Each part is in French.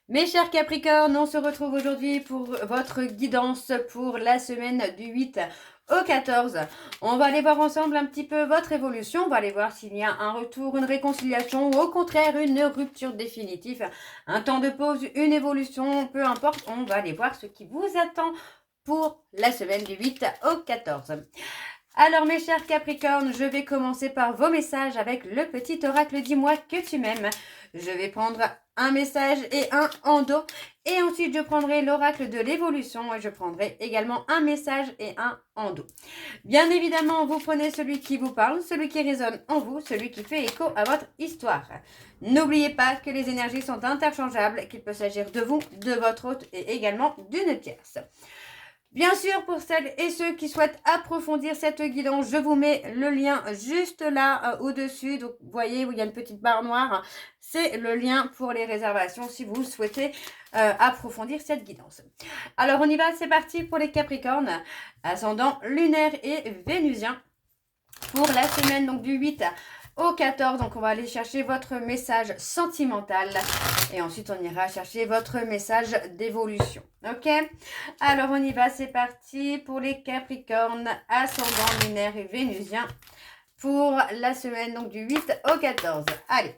Mes chers Capricornes, on se retrouve aujourd'hui pour votre guidance pour la semaine du 8 au 14. On va aller voir ensemble un petit peu votre évolution. On va aller voir s'il y a un retour, une réconciliation ou au contraire une rupture définitive. Un temps de pause, une évolution, peu importe. On va aller voir ce qui vous attend pour la semaine du 8 au 14. Alors mes chers Capricornes, je vais commencer par vos messages avec le petit oracle Dis-moi que tu m'aimes. Je vais prendre un message et un en dos. Et ensuite, je prendrai l'oracle de l'évolution et je prendrai également un message et un en dos. Bien évidemment, vous prenez celui qui vous parle, celui qui résonne en vous, celui qui fait écho à votre histoire. N'oubliez pas que les énergies sont interchangeables, qu'il peut s'agir de vous, de votre hôte et également d'une tierce. Bien sûr, pour celles et ceux qui souhaitent approfondir cette guidance, je vous mets le lien juste là au-dessus. Donc, vous voyez où il y a une petite barre noire. C'est le lien pour les réservations si vous souhaitez approfondir cette guidance. Alors, on y va. C'est parti pour les Capricornes, ascendant lunaire et vénusien pour la semaine donc du 8 au 14. Donc, on va aller chercher votre message sentimental et ensuite, on ira chercher votre message d'évolution. Ok? Alors, on y va. C'est parti pour les Capricornes, ascendant lunaire et vénusien pour la semaine donc du 8 au 14. Allez.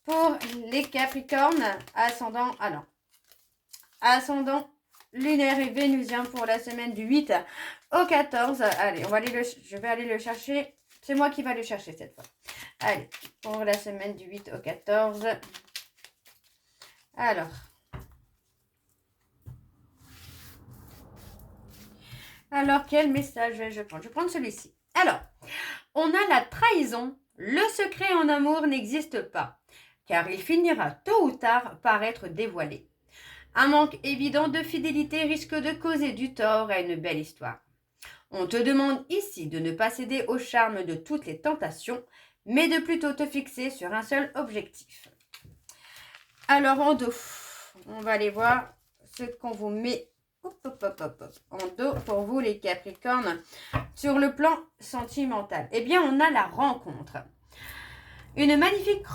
Pour les Capricornes, ascendant lunaire et vénusien pour la semaine du 8 au 14. Allez, je vais aller le chercher. C'est moi qui vais le chercher cette fois. Allez, pour la semaine du 8 au 14. Alors, quel message vais-je prendre? Je vais prendre celui-ci. Alors, on a la trahison. Le secret en amour n'existe pas, car il finira tôt ou tard par être dévoilé. Un manque évident de fidélité risque de causer du tort à une belle histoire. On te demande ici de ne pas céder au charme de toutes les tentations, mais de plutôt te fixer sur un seul objectif. Alors en dos, on va aller voir ce qu'on vous met en dos pour vous les Capricornes sur le plan sentimental. Eh bien, on a la rencontre. Une magnifique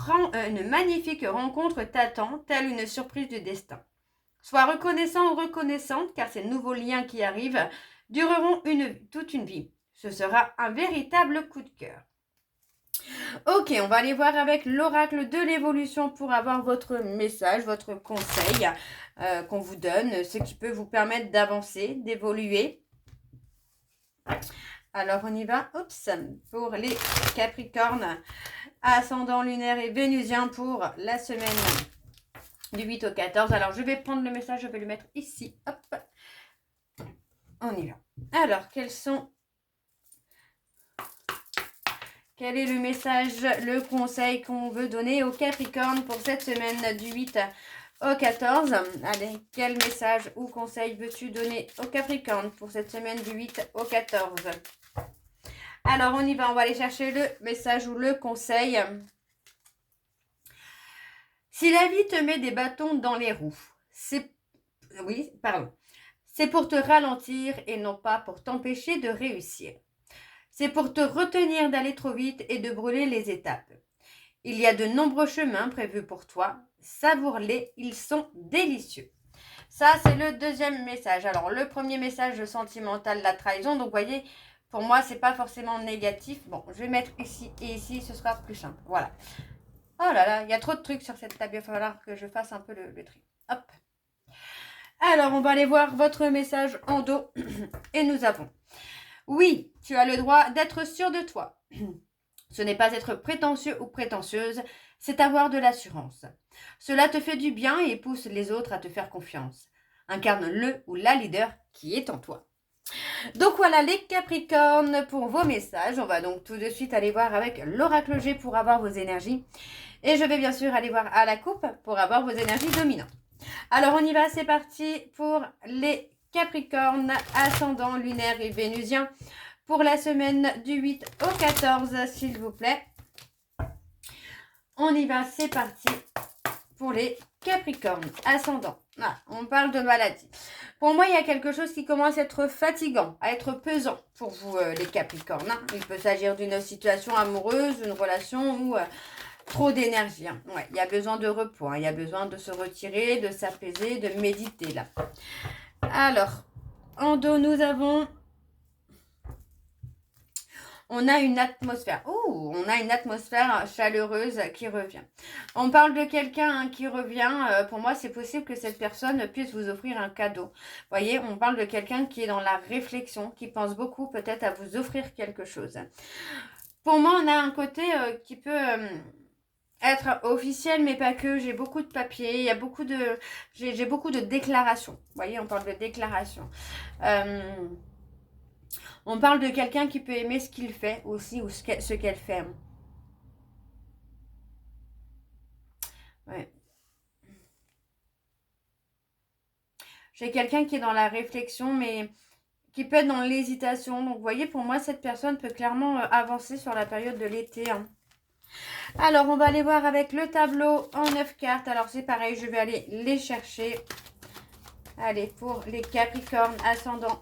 rencontre t'attend, telle une surprise du destin. Sois reconnaissant ou reconnaissante, car ces nouveaux liens qui arrivent dureront toute une vie. Ce sera un véritable coup de cœur. Ok, on va aller voir avec l'oracle de l'évolution pour avoir votre message, votre conseil qu'on vous donne, ce qui peut vous permettre d'avancer, d'évoluer. Alors, on y va. Oups, pour les Capricornes, ascendant lunaire et vénusien pour la semaine du 8 au 14. Alors, je vais prendre le message, je vais le mettre ici. Hop, on y va. Alors, quel est le message, le conseil qu'on veut donner aux Capricornes pour cette semaine du 8 au 14? Allez, quel message ou conseil veux-tu donner aux Capricornes pour cette semaine du 8 au 14? Alors, on y va, on va aller chercher le message ou le conseil. Si la vie te met des bâtons dans les roues, c'est pour te ralentir et non pas pour t'empêcher de réussir. C'est pour te retenir d'aller trop vite et de brûler les étapes. Il y a de nombreux chemins prévus pour toi. Savoure-les, ils sont délicieux. Ça, c'est le deuxième message. Alors, le premier message sentimental, la trahison. Donc, vous voyez, pour moi, c'est pas forcément négatif. Bon, je vais mettre ici et ici, ce sera plus simple. Voilà. Oh là là, il y a trop de trucs sur cette table. Il va falloir que je fasse un peu le tri. Hop. Alors, on va aller voir votre message en dos. Et nous avons: oui, tu as le droit d'être sûr de toi. Ce n'est pas être prétentieux ou prétentieuse, c'est avoir de l'assurance. Cela te fait du bien et pousse les autres à te faire confiance. Incarne le ou la leader qui est en toi. Donc voilà les Capricornes pour vos messages. On va donc tout de suite aller voir avec l'oracle G pour avoir vos énergies. Et je vais bien sûr aller voir à la coupe pour avoir vos énergies dominantes. Alors on y va, c'est parti pour les Capricornes, ascendant lunaire et vénusien pour la semaine du 8 au 14, s'il vous plaît. On y va, c'est parti pour les Capricornes, ascendant. Ah, on parle de maladie. Pour moi, il y a quelque chose qui commence à être fatigant, à être pesant pour vous, les Capricornes. Il peut s'agir d'une situation amoureuse, d'une relation ou trop d'énergie. Hein. Ouais, il y a besoin de repos. Hein. Il y a besoin de se retirer, de s'apaiser, de méditer là. Alors, en dos, nous avons... On a une atmosphère. Oh, on a une atmosphère chaleureuse qui revient. On parle de quelqu'un qui revient. Pour moi, c'est possible que cette personne puisse vous offrir un cadeau. Vous voyez, on parle de quelqu'un qui est dans la réflexion, qui pense beaucoup peut-être à vous offrir quelque chose. Pour moi, on a un côté qui peut être officiel, mais pas que. J'ai beaucoup de papiers, il y a beaucoup de... J'ai beaucoup de déclarations. Vous voyez, on parle de déclarations. On parle de quelqu'un qui peut aimer ce qu'il fait aussi, ou ce qu'elle fait. Ouais. J'ai quelqu'un qui est dans la réflexion, mais qui peut être dans l'hésitation. Donc, vous voyez, pour moi, cette personne peut clairement avancer sur la période de l'été. Hein. Alors, on va aller voir avec le tableau en 9 cartes. Alors, c'est pareil, je vais aller les chercher. Allez, pour les Capricornes, ascendant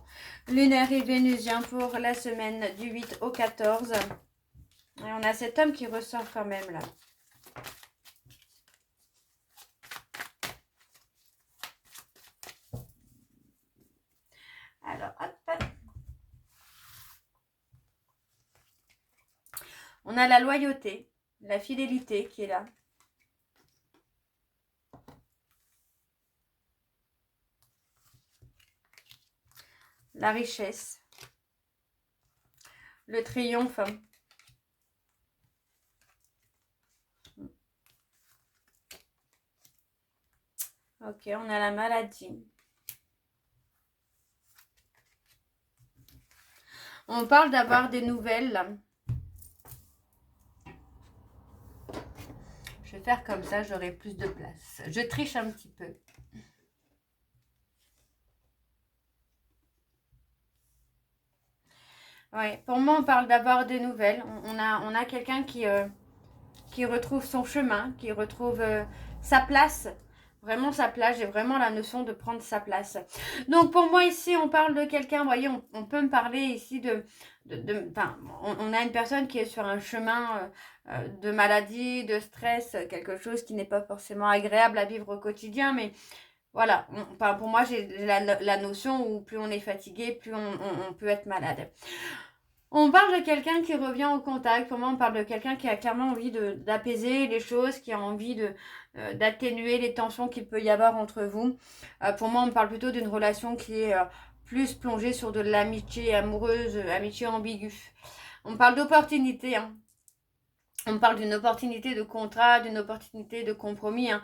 lunaire et vénusien pour la semaine du 8 au 14. Et on a cet homme qui ressort quand même là. Alors, hop. On a la loyauté, la fidélité qui est là. La richesse. Le triomphe. Ok, on a la maladie. On parle d'avoir des nouvelles. Je vais faire comme ça, j'aurai plus de place. Je triche un petit peu. Ouais, pour moi, on parle d'avoir des nouvelles. On a quelqu'un qui retrouve son chemin, qui retrouve sa place. Vraiment sa place, j'ai vraiment la notion de prendre sa place. Donc pour moi ici, on parle de quelqu'un, vous voyez, on peut me parler ici on a une personne qui est sur un chemin de maladie, de stress, quelque chose qui n'est pas forcément agréable à vivre au quotidien, mais voilà, pour moi j'ai la notion où plus on est fatigué, plus on peut être malade. On parle de quelqu'un qui revient au contact. Pour moi, on parle de quelqu'un qui a clairement envie d'apaiser les choses, qui a envie d'atténuer les tensions qu'il peut y avoir entre vous. Pour moi, on parle plutôt d'une relation qui est plus plongée sur de l'amitié amoureuse, amitié ambiguë. On parle d'opportunité, hein. On parle d'une opportunité de contrat, d'une opportunité de compromis hein,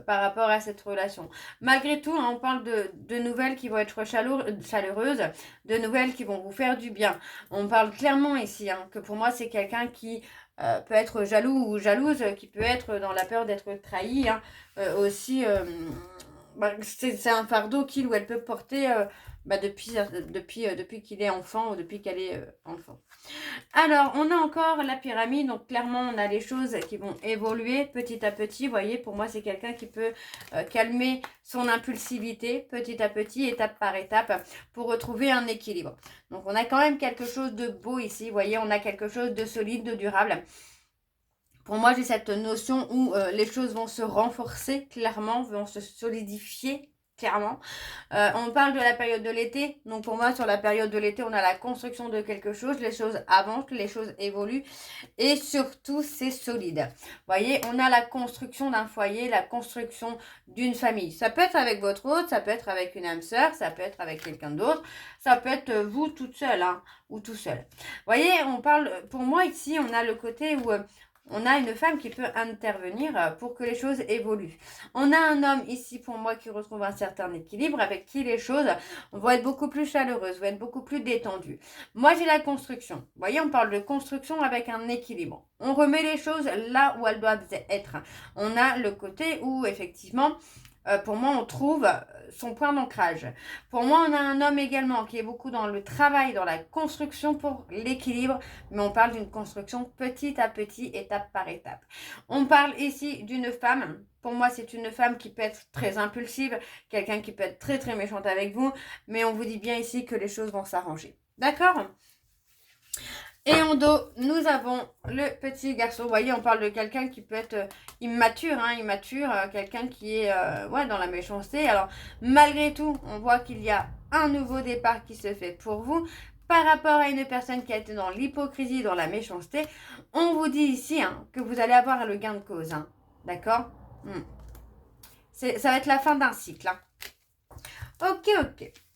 par rapport à cette relation. Malgré tout, hein, on parle de nouvelles qui vont être chaleureuses, de nouvelles qui vont vous faire du bien. On parle clairement ici hein, que pour moi, c'est quelqu'un qui peut être jaloux ou jalouse, qui peut être dans la peur d'être trahi. Hein, aussi, c'est un fardeau qu'il ou elle peut porter depuis qu'il est enfant ou depuis qu'elle est enfant. Alors, on a encore la pyramide, donc clairement, on a les choses qui vont évoluer petit à petit. Vous voyez, pour moi, c'est quelqu'un qui peut calmer son impulsivité petit à petit, étape par étape, pour retrouver un équilibre. Donc, on a quand même quelque chose de beau ici. Vous voyez, on a quelque chose de solide, de durable. Pour moi, j'ai cette notion où les choses vont se renforcer, clairement, vont se solidifier, clairement. On parle de la période de l'été. Donc pour moi, sur la période de l'été, on a la construction de quelque chose. Les choses avancent, les choses évoluent. Et surtout, c'est solide. Vous voyez, on a la construction d'un foyer, la construction d'une famille. Ça peut être avec votre hôte, ça peut être avec une âme sœur, ça peut être avec quelqu'un d'autre. Ça peut être vous toute seule hein, ou tout seul. Vous voyez, on parle, pour moi ici, on a le côté où... on a une femme qui peut intervenir pour que les choses évoluent. On a un homme ici pour moi qui retrouve un certain équilibre avec qui les choses vont être beaucoup plus chaleureuses, vont être beaucoup plus détendues. Moi j'ai la construction. Vous voyez, on parle de construction avec un équilibre. On remet les choses là où elles doivent être. On a le côté où effectivement... pour moi, on trouve son point d'ancrage. Pour moi, on a un homme également qui est beaucoup dans le travail, dans la construction pour l'équilibre, mais on parle d'une construction petit à petit, étape par étape. On parle ici d'une femme. Pour moi, c'est une femme qui peut être très impulsive, quelqu'un qui peut être très très méchante avec vous, mais on vous dit bien ici que les choses vont s'arranger. D'accord ? Et en dos, nous avons le petit garçon. Vous voyez, on parle de quelqu'un qui peut être immature, quelqu'un qui est dans la méchanceté. Alors, malgré tout, on voit qu'il y a un nouveau départ qui se fait pour vous. Par rapport à une personne qui a été dans l'hypocrisie, dans la méchanceté, on vous dit ici que vous allez avoir le gain de cause. D'accord. Ça va être la fin d'un cycle. Ok.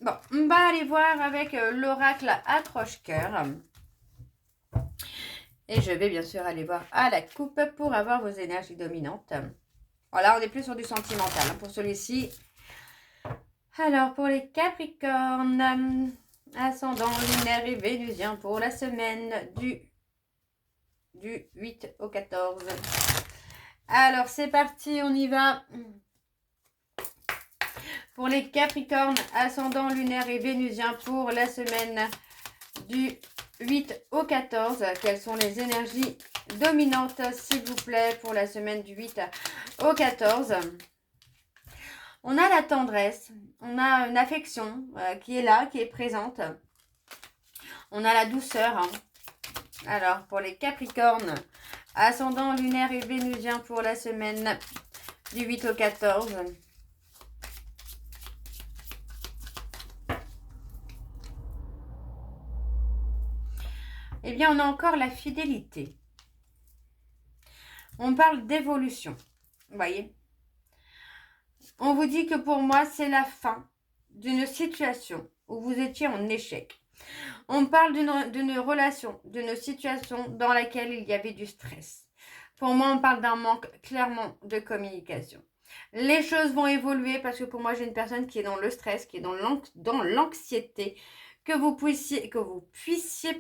Bon, on va aller voir avec l'oracle Accroche-Cœur. Et je vais bien sûr aller voir à la coupe pour avoir vos énergies dominantes. Voilà, on est plus sur du sentimental pour celui-ci. Alors, pour les Capricornes, ascendant lunaire et vénusien pour la semaine du 8 au 14. Alors, c'est parti, on y va. Pour les Capricornes, ascendant lunaire et vénusien pour la semaine du 8 au 14. Quelles sont les énergies dominantes, s'il vous plaît, pour la semaine du 8 au 14? On a la tendresse, on a une affection qui est là, qui est présente. On a la douceur. Alors, pour les Capricornes, ascendant lunaire et vénusien pour la semaine du 8 au 14. Eh bien, on a encore la fidélité. On parle d'évolution. Vous voyez? On vous dit que pour moi, c'est la fin d'une situation où vous étiez en échec. On parle d'une relation, d'une situation dans laquelle il y avait du stress. Pour moi, on parle d'un manque clairement de communication. Les choses vont évoluer parce que pour moi, j'ai une personne qui est dans le stress, qui est dans l'anxiété, que vous puissiez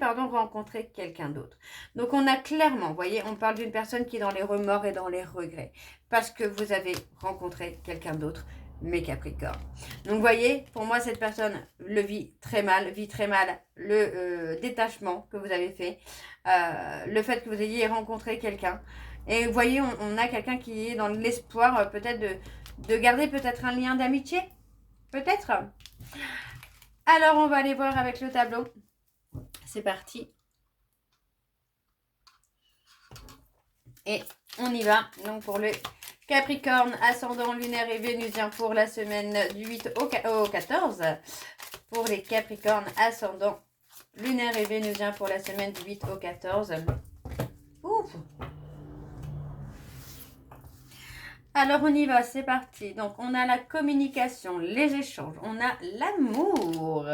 rencontrer quelqu'un d'autre. Donc, on a clairement, vous voyez, on parle d'une personne qui est dans les remords et dans les regrets parce que vous avez rencontré quelqu'un d'autre, mes Capricornes. Donc, vous voyez, pour moi, cette personne vit très mal le détachement que vous avez fait, le fait que vous ayez rencontré quelqu'un. Et vous voyez, on a quelqu'un qui est dans l'espoir peut-être de garder peut-être un lien d'amitié. Peut-être. Alors, on va aller voir avec le tableau. C'est parti. Et on y va. Donc, pour le Capricorne, ascendant lunaire et vénusien pour la semaine du 8 au 14. Pour les Capricornes, ascendant lunaire et vénusien pour la semaine du 8 au 14. Ouf. Alors, on y va, c'est parti. Donc, on a la communication, les échanges, on a l'amour.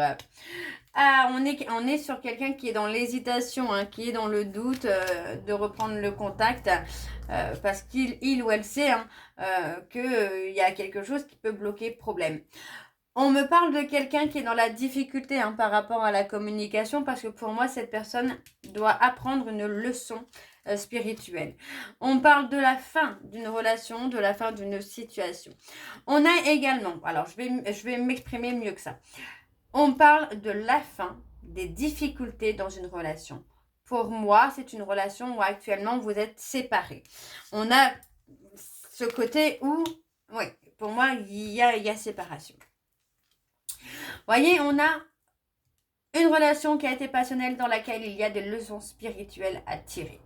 Ah, on est sur quelqu'un qui est dans l'hésitation, qui est dans le doute de reprendre le contact parce qu'il ou elle sait qu'il y a quelque chose qui peut bloquer le problème. On me parle de quelqu'un qui est dans la difficulté par rapport à la communication parce que pour moi, cette personne doit apprendre une leçon spirituelle. On parle de la fin d'une relation, de la fin d'une situation. On a également, alors je vais m'exprimer mieux que ça. On parle de la fin des difficultés dans une relation. Pour moi, c'est une relation où actuellement vous êtes séparés. On a ce côté où, oui, pour moi, il y a séparation. Vous voyez, on a une relation qui a été passionnelle dans laquelle il y a des leçons spirituelles à tirer.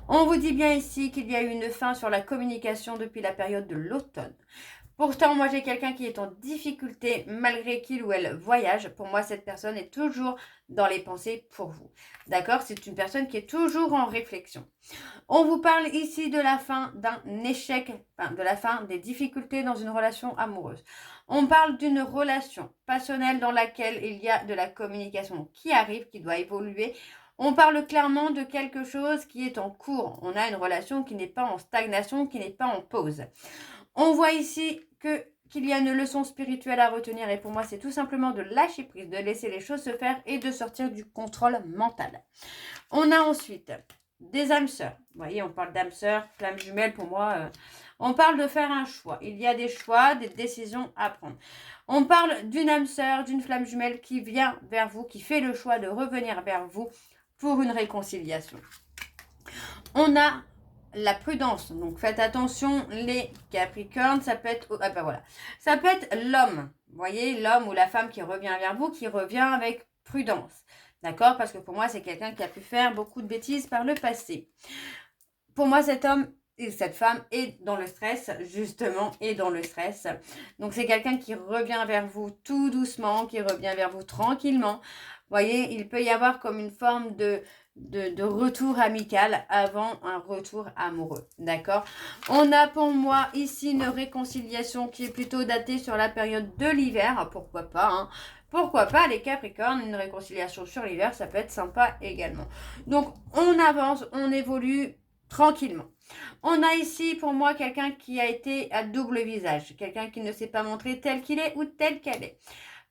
On vous dit bien ici qu'il y a eu une fin sur la communication depuis la période de l'automne. Pourtant, moi, j'ai quelqu'un qui est en difficulté malgré qu'il ou elle voyage. Pour moi, cette personne est toujours dans les pensées pour vous. D'accord? C'est une personne qui est toujours en réflexion. On vous parle ici de la fin d'un échec, de la fin des difficultés dans une relation amoureuse. On parle d'une relation passionnelle dans laquelle il y a de la communication qui arrive, qui doit évoluer. On parle clairement de quelque chose qui est en cours. On a une relation qui n'est pas en stagnation, qui n'est pas en pause. On voit ici qu'il y a une leçon spirituelle à retenir et pour moi, c'est tout simplement de lâcher prise, de laisser les choses se faire et de sortir du contrôle mental. On a ensuite des âmes sœurs. Vous voyez, on parle d'âmes sœurs, flammes jumelles pour moi. On parle de faire un choix. Il y a des choix, des décisions à prendre. On parle d'une âme sœur, d'une flamme jumelle qui vient vers vous, qui fait le choix de revenir vers vous pour une réconciliation. On a la prudence, donc faites attention les Capricornes, ça peut être, ça peut être l'homme, vous voyez, l'homme ou la femme qui revient vers vous, qui revient avec prudence. D'accord? Parce que pour moi, c'est quelqu'un qui a pu faire beaucoup de bêtises par le passé. Pour moi, cet homme et cette femme est dans le stress, justement, est dans le stress. Donc, c'est quelqu'un qui revient vers vous tout doucement, qui revient vers vous tranquillement. Vous voyez, il peut y avoir comme une forme de retour amical avant un retour amoureux. D'accord? On a pour moi ici une réconciliation qui est plutôt datée sur la période de l'hiver. Pourquoi pas, hein? Pourquoi pas les Capricornes, une réconciliation sur l'hiver, ça peut être sympa également. Donc, on avance, on évolue tranquillement. On a ici pour moi quelqu'un qui a été à double visage, quelqu'un qui ne s'est pas montré tel qu'il est ou tel qu'elle est.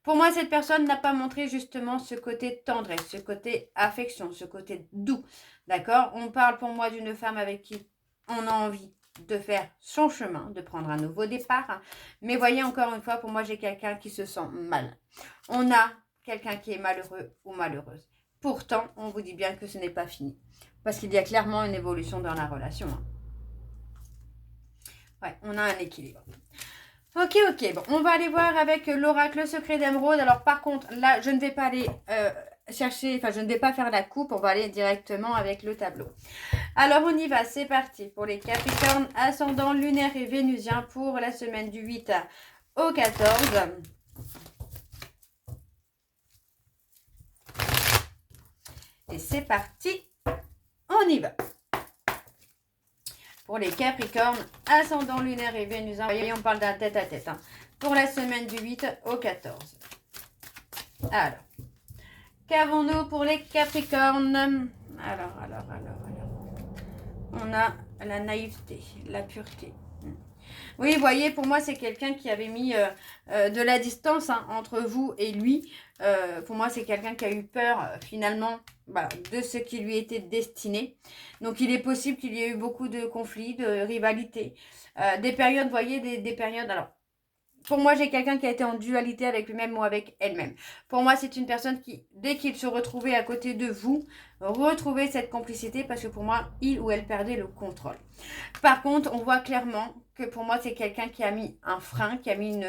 Pour moi, cette personne n'a pas montré justement ce côté tendresse, ce côté affection, ce côté doux. D'accord? On parle pour moi d'une femme avec qui on a envie de faire son chemin, de prendre un nouveau départ. Mais voyez, encore une fois, pour moi, j'ai quelqu'un qui se sent mal. On a quelqu'un qui est malheureux ou malheureuse. Pourtant, on vous dit bien que ce n'est pas fini. Parce qu'il y a clairement une évolution dans la relation. Ouais, on a un équilibre. Ok, bon, on va aller voir avec l'oracle secret d'émeraude. Alors par contre, là, je ne vais pas aller chercher, enfin, je ne vais pas faire la coupe, on va aller directement avec le tableau. Alors on y va, c'est parti pour les Capricornes, ascendant lunaire et vénusien pour la semaine du 8 au 14. Et c'est parti, on y va. Pour les Capricornes, ascendant lunaire et vénusien, vous voyez, on parle d'un tête-à-tête. Hein, pour la semaine du 8 au 14. Alors, qu'avons-nous pour les Capricornes? Alors. On a la naïveté, la pureté. Oui, vous voyez, pour moi, c'est quelqu'un qui avait mis de la distance entre vous et lui. Pour moi, c'est quelqu'un qui a eu peur, finalement, de ce qui lui était destiné. Donc, il est possible qu'il y ait eu beaucoup de conflits, de rivalités. Des périodes, vous voyez, des périodes... Alors, pour moi, j'ai quelqu'un qui a été en dualité avec lui-même ou avec elle-même. Pour moi, c'est une personne qui, dès qu'il se retrouvait à côté de vous, retrouvait cette complicité parce que pour moi, il ou elle perdait le contrôle. Par contre, on voit clairement que pour moi, c'est quelqu'un qui a mis un frein, qui a mis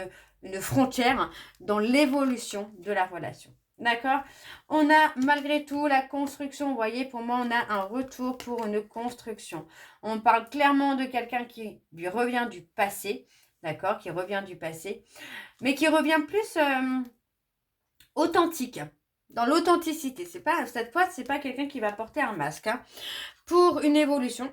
une frontière dans l'évolution de la relation. D'accord? On a malgré tout la construction. Vous voyez, pour moi, on a un retour pour une construction. On parle clairement de quelqu'un qui lui revient du passé. D'accord, qui revient du passé, mais qui revient plus authentique, dans l'authenticité. C'est pas, cette fois, c'est pas quelqu'un qui va porter un masque. Hein. Pour une évolution,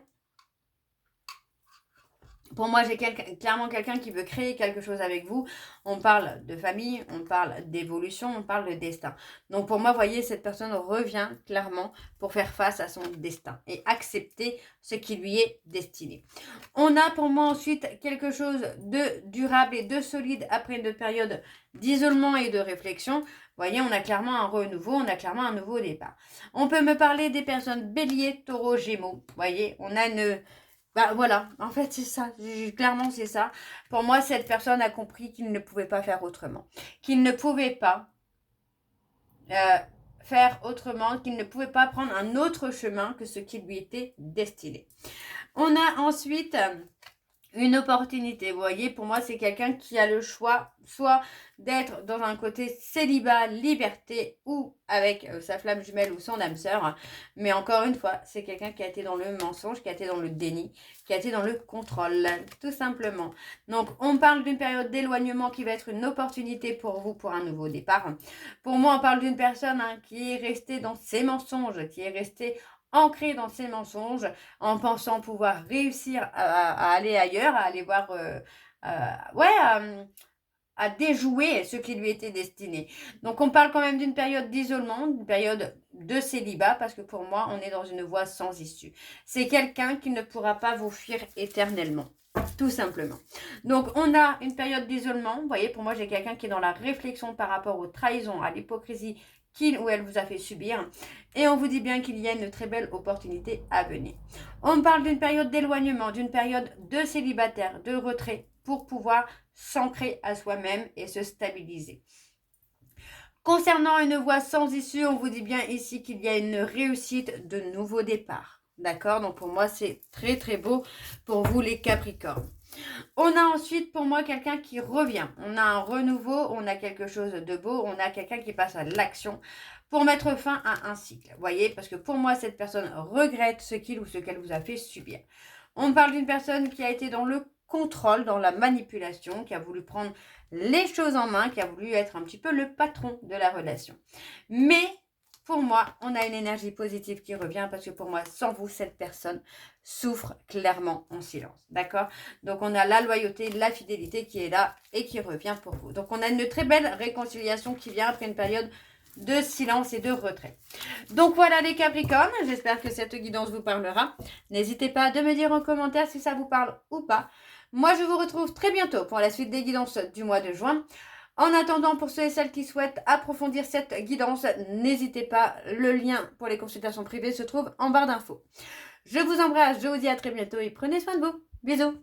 pour moi, j'ai clairement quelqu'un qui veut créer quelque chose avec vous. On parle de famille, on parle d'évolution, on parle de destin. Donc pour moi, vous voyez, cette personne revient clairement pour faire face à son destin et accepter ce qui lui est destiné. On a pour moi ensuite quelque chose de durable et de solide après une période d'isolement et de réflexion. Vous voyez, on a clairement un renouveau, on a clairement un nouveau départ. On peut me parler des personnes bélier, taureau, gémeaux. Vous voyez, on a une... voilà, en fait c'est ça, clairement c'est ça. Pour moi, cette personne a compris qu'il ne pouvait pas faire autrement. Qu'il ne pouvait pas faire autrement, qu'il ne pouvait pas prendre un autre chemin que ce qui lui était destiné. On a ensuite une opportunité. Vous voyez, pour moi, c'est quelqu'un qui a le choix, soit d'être dans un côté célibat, liberté, ou avec sa flamme jumelle ou son âme sœur. Mais encore une fois, c'est quelqu'un qui a été dans le mensonge, qui a été dans le déni, qui a été dans le contrôle, tout simplement. Donc, on parle d'une période d'éloignement qui va être une opportunité pour vous pour un nouveau départ. Pour moi, on parle d'une personne qui est restée dans ses mensonges, qui est restée ancré dans ses mensonges, en pensant pouvoir réussir à aller ailleurs, à aller voir, à déjouer ce qui lui était destiné. Donc on parle quand même d'une période d'isolement, d'une période de célibat, parce que pour moi, on est dans une voie sans issue. C'est quelqu'un qui ne pourra pas vous fuir éternellement. Tout simplement. Donc, on a une période d'isolement. Vous voyez, pour moi, j'ai quelqu'un qui est dans la réflexion par rapport aux trahisons, à l'hypocrisie qu'il ou elle vous a fait subir. Et on vous dit bien qu'il y a une très belle opportunité à venir. On parle d'une période d'éloignement, d'une période de célibataire, de retrait, pour pouvoir s'ancrer à soi-même et se stabiliser. Concernant une voie sans issue, on vous dit bien ici qu'il y a une réussite de nouveau départ. D'accord? Donc pour moi, c'est très très beau pour vous les Capricornes. On a ensuite pour moi quelqu'un qui revient. On a un renouveau, on a quelque chose de beau, on a quelqu'un qui passe à l'action pour mettre fin à un cycle. Vous voyez, parce que pour moi, cette personne regrette ce qu'il ou ce qu'elle vous a fait subir. On parle d'une personne qui a été dans le contrôle, dans la manipulation, qui a voulu prendre les choses en main, qui a voulu être un petit peu le patron de la relation. Mais pour moi, on a une énergie positive qui revient parce que pour moi, sans vous, cette personne souffre clairement en silence. D'accord? Donc, on a la loyauté, la fidélité qui est là et qui revient pour vous. Donc, on a une très belle réconciliation qui vient après une période de silence et de retrait. Donc, voilà les Capricornes. J'espère que cette guidance vous parlera. N'hésitez pas de me dire en commentaire si ça vous parle ou pas. Moi, je vous retrouve très bientôt pour la suite des guidances du mois de juin. En attendant, pour ceux et celles qui souhaitent approfondir cette guidance, n'hésitez pas, le lien pour les consultations privées se trouve en barre d'infos. Je vous embrasse, je vous dis à très bientôt et prenez soin de vous. Bisous.